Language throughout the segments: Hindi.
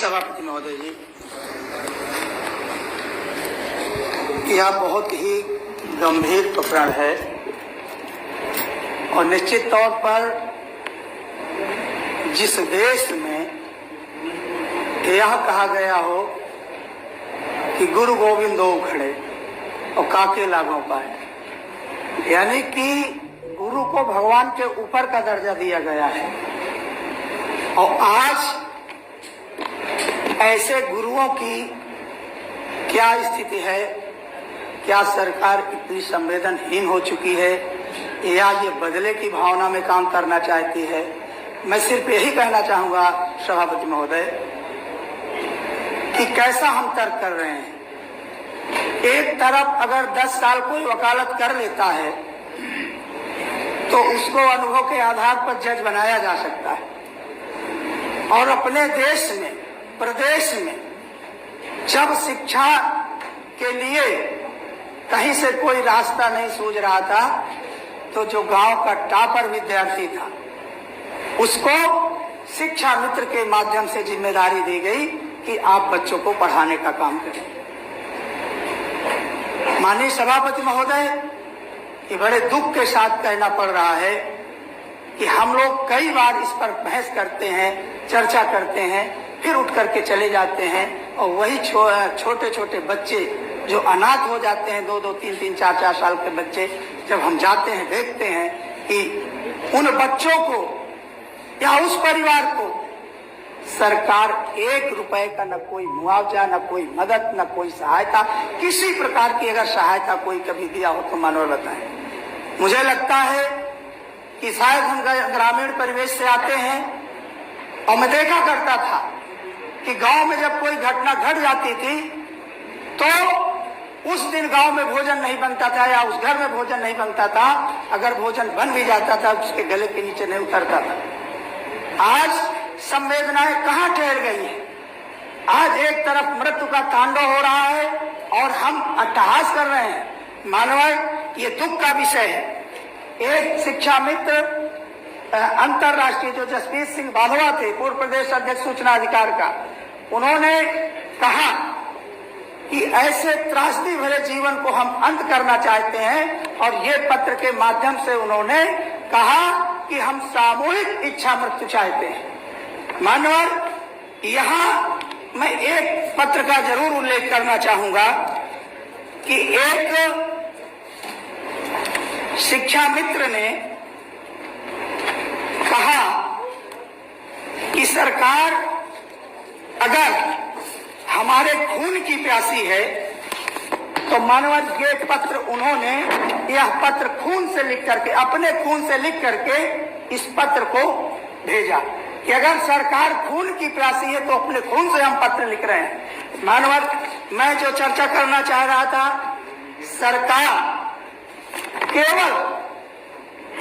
सभापति महोदय जी, यह बहुत ही गंभीर प्रकरण है और निश्चित तौर पर जिस देश में यह कहा गया हो कि गुरु गोविंद दो उखड़े और काके लागों पाए, यानी कि गुरु को भगवान के ऊपर का दर्जा दिया गया है और आज ऐसे गुरुओं की क्या स्थिति है? क्या सरकार इतनी संवेदनहीन हो चुकी है या ये बदले की भावना में काम करना चाहती है? मैं सिर्फ यही कहना चाहूंगा सभापति महोदय कि कैसा हम तर्क कर रहे हैं। एक तरफ अगर 10 साल कोई वकालत कर लेता है तो उसको अनुभव के आधार पर जज बनाया जा सकता है और अपने देश में, प्रदेश में जब शिक्षा के लिए कहीं से कोई रास्ता नहीं सूझ रहा था तो जो गांव का टॉपर विद्यार्थी था उसको शिक्षा मित्र के माध्यम से जिम्मेदारी दी गई कि आप बच्चों को पढ़ाने का काम करें। माननीय सभापति महोदय, ये बड़े दुख के साथ कहना पड़ रहा है कि हम लोग कई बार इस पर बहस करते हैं, चर्चा करते हैं, फिर उठ करके चले जाते हैं और वही छोटे छोटे बच्चे जो अनाथ हो जाते हैं, 2-2, 3-3, 4-4 साल के बच्चे, जब हम जाते हैं देखते हैं कि उन बच्चों को या उस परिवार को सरकार 1 रुपए का न कोई मुआवजा, न कोई मदद, न कोई सहायता, किसी प्रकार की अगर सहायता कोई कभी दिया हो तो मानव बताएं। मुझे लगता है कि शायद हम ग्रामीण परिवेश से आते हैं और मैं देखा करता था कि गांव में जब कोई घटना घट जाती थी तो उस दिन गांव में भोजन नहीं बनता था या उस घर में भोजन नहीं बनता था। अगर भोजन बन भी जाता था उसके गले के नीचे नहीं उतरता था। आज संवेदनाएं कहाँ ठहर गई हैं? आज एक तरफ मृत्यु का तांडव हो रहा है और हम अट्टहास कर रहे हैं। मानव, ये दुख का विषय है। एक शिक्षा मित्र अंतरराष्ट्रीय जो जसवीर सिंह बाधवा थे, पूर्व प्रदेश अध्यक्ष सूचना अधिकार का, उन्होंने कहा कि ऐसे त्रासदी भरे जीवन को हम अंत करना चाहते हैं और ये पत्र के माध्यम से उन्होंने कहा कि हम सामूहिक इच्छा मृत्यु चाहते हैं। मानवर, यहाँ मैं एक पत्र का जरूर उल्लेख करना चाहूंगा कि एक शिक्षा मित्र ने कहा कि सरकार अगर हमारे खून की प्यासी है तो मानव, ये पत्र उन्होंने, यह पत्र खून से लिख करके, अपने खून से लिख करके इस पत्र को भेजा कि अगर सरकार खून की प्यासी है तो अपने खून से हम पत्र लिख रहे हैं। मानव, मैं जो चर्चा करना चाह रहा था, सरकार केवल,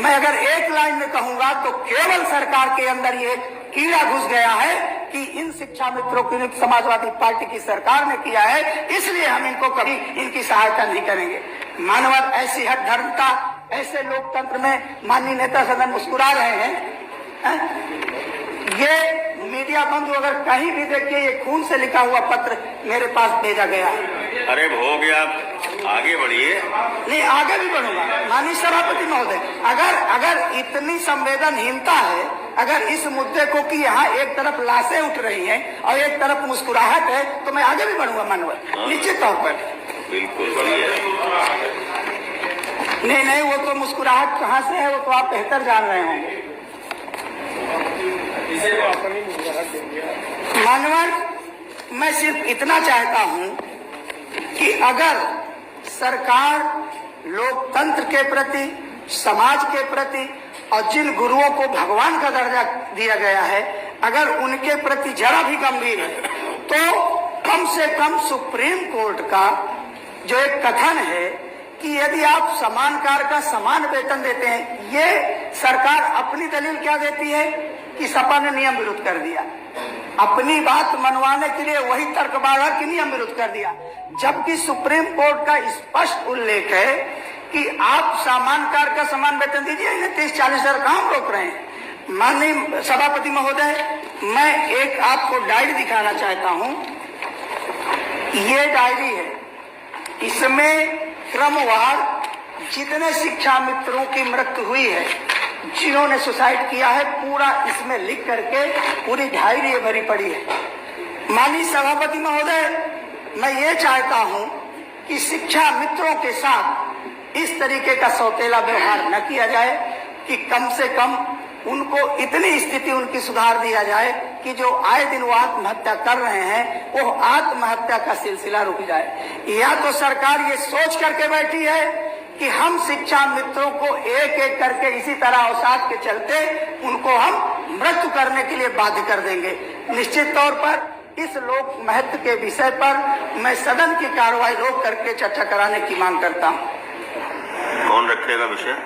मैं अगर एक लाइन में कहूंगा तो केवल सरकार के अंदर ये कीड़ा घुस गया है कि इन शिक्षा मित्रों की समाजवादी पार्टी की सरकार ने किया है, इसलिए हम इनको कभी इनकी सहायता नहीं करेंगे। मानव, ऐसी हट धर्मता, ऐसे लोकतंत्र में माननीय नेता सदन मुस्कुरा रहे हैं। ये मीडिया बंधु अगर कहीं भी देखिए, ये खून से लिखा हुआ पत्र मेरे पास भेजा गया है। अरे हो गया, आगे बढ़िए। नहीं, आगे भी बढ़ूंगा माननीय सभापति महोदय। अगर इतनी संवेदनहीनता है, अगर इस मुद्दे को कि यहाँ एक तरफ लाशें उठ रही हैं और एक तरफ मुस्कुराहट है, तो मैं आगे भी बढ़ूंगा मानव, निश्चित तौर पर। बिल्कुल बढ़िया। नहीं, वो तो मुस्कुराहट कहाँ से है वो तो आप बेहतर जान रहे होंगे। मानव, मैं सिर्फ इतना चाहता हूं कि अगर सरकार लोकतंत्र के प्रति, समाज के प्रति और जिन गुरुओं को भगवान का दर्जा दिया गया है, अगर उनके प्रति जरा भी गंभीर है तो कम से कम सुप्रीम कोर्ट का जो एक कथन है कि यदि आप समान कार्य का समान वेतन देते हैं, ये सरकार अपनी दलील क्या देती है कि सपा ने नियम विरुद्ध कर दिया। अपनी बात मनवाने के लिए वही तर्क बाढ़ा कि नियम विरुद्ध कर दिया, जबकि सुप्रीम कोर्ट का स्पष्ट उल्लेख है कि आप समान कार्य का समान वेतन दीजिए। इन्हें 30-40 हजार काम रोक रहे हैं। माननीय सभापति महोदय, मैं एक आपको डायरी दिखाना चाहता हूं। ये डायरी है, इसमें क्रमवार जितने शिक्षा मित्रों की मृत्यु हुई है, जिन्होंने सुसाइड किया है, पूरा इसमें लिख करके पूरी डायरी भरी पड़ी है। माननीय सभापति महोदय, मैं ये चाहता हूं कि शिक्षा मित्रों के साथ इस तरीके का सौतेला व्यवहार न किया जाए कि कम से कम उनको इतनी स्थिति उनकी सुधार दिया जाए कि जो आए दिन वो आत्महत्या कर रहे हैं, वो आत्महत्या का सिलसिला रुक जाए। या तो सरकार ये सोच करके बैठी है कि हम शिक्षा मित्रों को एक एक करके इसी तरह अवसाद के चलते उनको हम मृत्यु करने के लिए बाध्य कर देंगे। निश्चित तौर पर इस लोक महत्व के विषय पर मैं सदन की कार्रवाई रोक करके चर्चा कराने की मांग करता हूं। कौन रखेगा विषय?